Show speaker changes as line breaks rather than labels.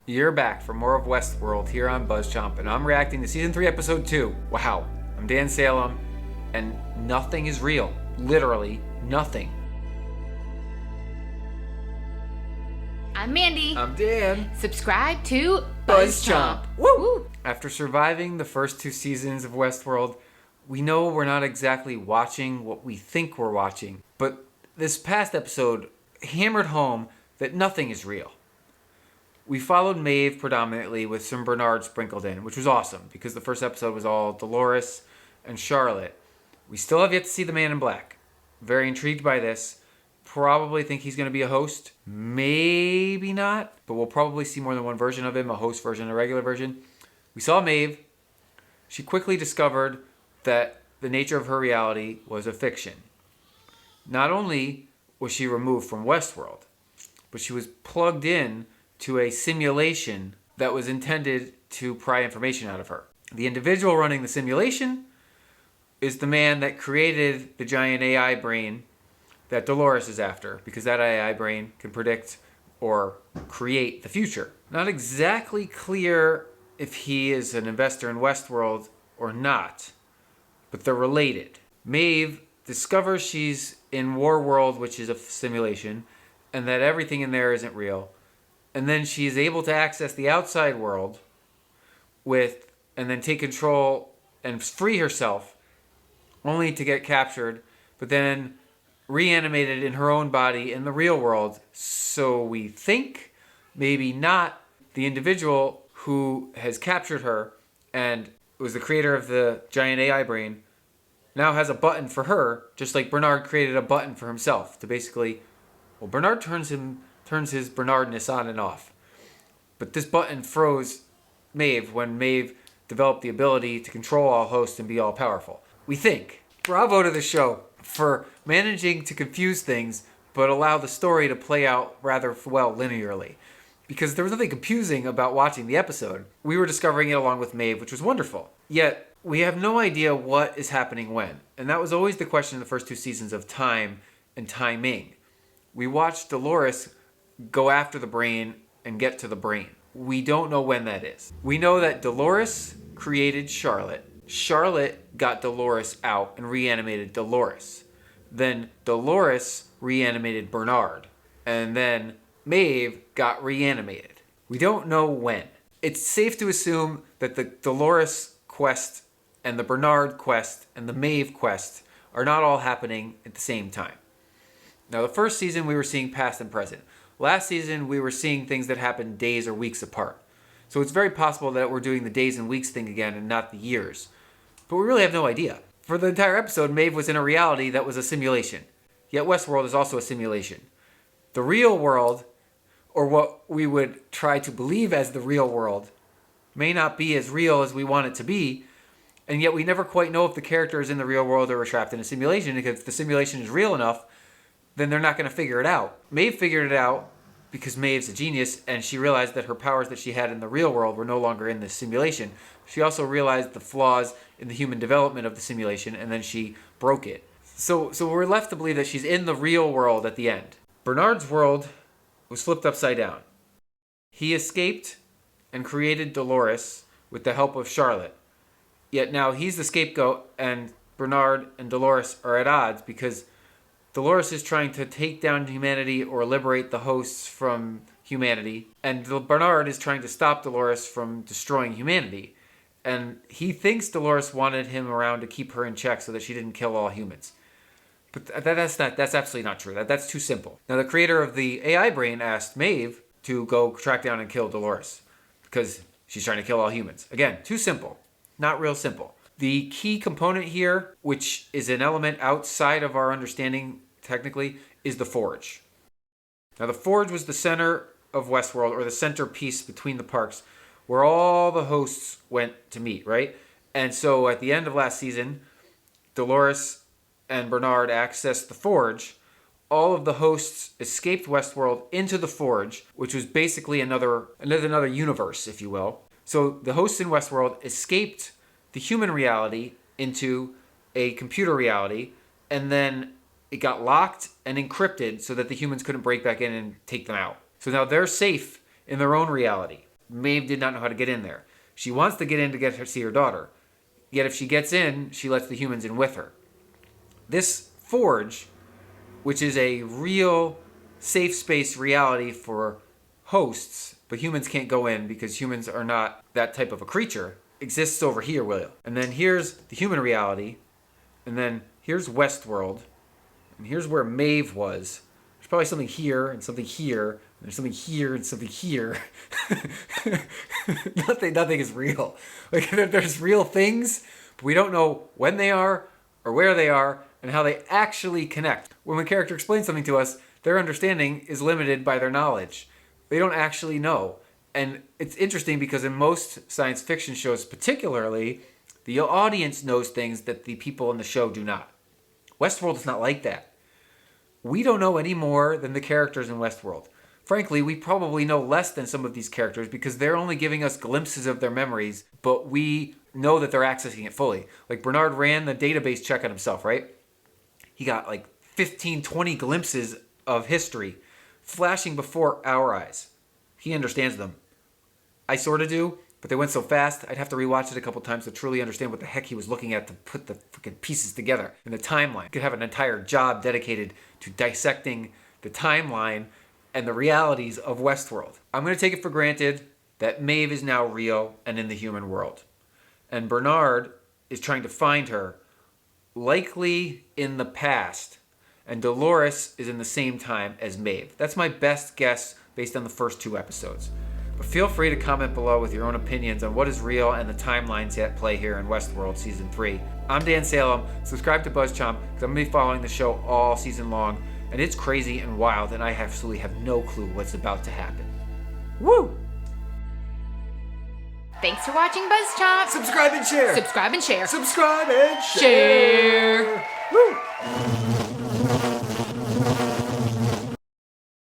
You're back for more of Westworld here on BuzzChomp, and I'm reacting to Season 3, Episode 2. Wow. I'm Dan Salem, and nothing is real. Literally nothing.
I'm Mandi.
I'm Dan.
Subscribe to
BuzzChomp. Woo! After surviving the first 2 seasons of Westworld, we know we're not exactly watching what we think we're watching, but this past episode hammered home that nothing is real. We followed Maeve predominantly with some Bernard sprinkled in, which was awesome because the first episode was all Dolores and Charlotte. We still have yet to see the Man in Black. Very intrigued by this. Probably think he's going to be a host. Maybe not, but we'll probably see more than one version of him, a host version, a regular version. We saw Maeve. She quickly discovered that the nature of her reality was a fiction. Not only was she removed from Westworld, but she was plugged in to a simulation that was intended to pry information out of her. The individual running the simulation is the man that created the giant AI brain that Dolores is after, because that AI brain can predict or create the future. Not exactly clear if he is an investor in Westworld or not, but they're related. Maeve discovers she's in War World, which is a simulation, and that everything in there isn't real. And then she's able to access the outside world and then take control and free herself, only to get captured, but then reanimated in her own body in the real world. So we think, maybe not, the individual who has captured her and was the creator of the giant AI brain now has a button for her, just like Bernard created a button for himself to basically, well, Bernard turns his Bernardness on and off. But this button froze Maeve when Maeve developed the ability to control all hosts and be all powerful. We think. Bravo to the show for managing to confuse things, but allow the story to play out rather well linearly. Because there was nothing confusing about watching the episode. We were discovering it along with Maeve, which was wonderful. Yet, we have no idea what is happening when. And that was always the question in the first 2 seasons of time and timing. We watched Dolores go after the brain and get to the brain. We don't know when that is. We know that Dolores created Charlotte. Charlotte got Dolores out and reanimated Dolores. Then Dolores reanimated Bernard. And then Maeve got reanimated. We don't know when. It's safe to assume that the Dolores quest and the Bernard quest and the Maeve quest are not all happening at the same time. Now, the first season we were seeing past and present. Last season we were seeing things that happened days or weeks apart. So it's very possible that we're doing the days and weeks thing again and not the years. But we really have no idea. For the entire episode, Maeve was in a reality that was a simulation. Yet Westworld is also a simulation. The real world, or what we would try to believe as the real world, may not be as real as we want it to be, and yet we never quite know if the character is in the real world or trapped in a simulation, because if the simulation is real enough, then they're not going to figure it out. Maeve figured it out because Maeve's a genius, and she realized that her powers that she had in the real world were no longer in the simulation. She also realized the flaws in the human development of the simulation, and then she broke it. So we're left to believe that she's in the real world at the end. Bernard's world was flipped upside down. He escaped and created Dolores with the help of Charlotte. Yet now he's the scapegoat, and Bernard and Dolores are at odds because Dolores is trying to take down humanity or liberate the hosts from humanity, and Bernard is trying to stop Dolores from destroying humanity. And he thinks Dolores wanted him around to keep her in check so that she didn't kill all humans. But that's absolutely not true. That's too simple. Now, the creator of the AI brain asked Maeve to go track down and kill Dolores because she's trying to kill all humans. Again, too simple. Not real simple. The key component here, which is an element outside of our understanding technically, is the Forge. Now, the Forge was the center of Westworld, or the centerpiece between the parks, where all the hosts went to meet, right? And so at the end of last season, Dolores and Bernard accessed the Forge. All of the hosts escaped Westworld into the Forge, which was basically another universe, if you will. So the hosts in Westworld escaped the human reality into a computer reality, and then it got locked and encrypted so that the humans couldn't break back in and take them out. So now they're safe in their own reality. Maeve did not know how to get in there. She wants to get in to see her daughter. Yet if she gets in, she lets the humans in with her. This forge, which is a real safe space reality for hosts, but humans can't go in because humans are not that type of a creature, exists over here, William. And then here's the human reality, and then here's Westworld, and here's where Maeve was. There's probably something here, and something here, and there's something here, and something here. Nothing is real. Like, there's real things, but we don't know when they are, or where they are, and how they actually connect. When a character explains something to us, their understanding is limited by their knowledge. They don't actually know. And it's interesting because in most science fiction shows particularly, the audience knows things that the people in the show do not. Westworld is not like that. We don't know any more than the characters in Westworld. Frankly, we probably know less than some of these characters because they're only giving us glimpses of their memories, but we know that they're accessing it fully. Like Bernard ran the database check on himself, right? He got like 15, 20 glimpses of history flashing before our eyes. He understands them. I sort of do, but they went so fast, I'd have to rewatch it a couple times to truly understand what the heck he was looking at to put the freaking pieces together in the timeline. Could have an entire job dedicated to dissecting the timeline and the realities of Westworld. I'm going to take it for granted that Maeve is now real and in the human world. And Bernard is trying to find her, likely in the past. And Dolores is in the same time as Maeve. That's my best guess based on the first 2 episodes. But feel free to comment below with your own opinions on what is real and the timelines at play here in Westworld Season 3. I'm Dan Salem. Subscribe to BuzzChomp because I'm going to be following the show all season long. And it's crazy and wild, and I absolutely have no clue what's about to happen. Woo!
Thanks for watching BuzzChomp.
Subscribe and share.
Subscribe and share.
Subscribe and share.
Share.
Woo!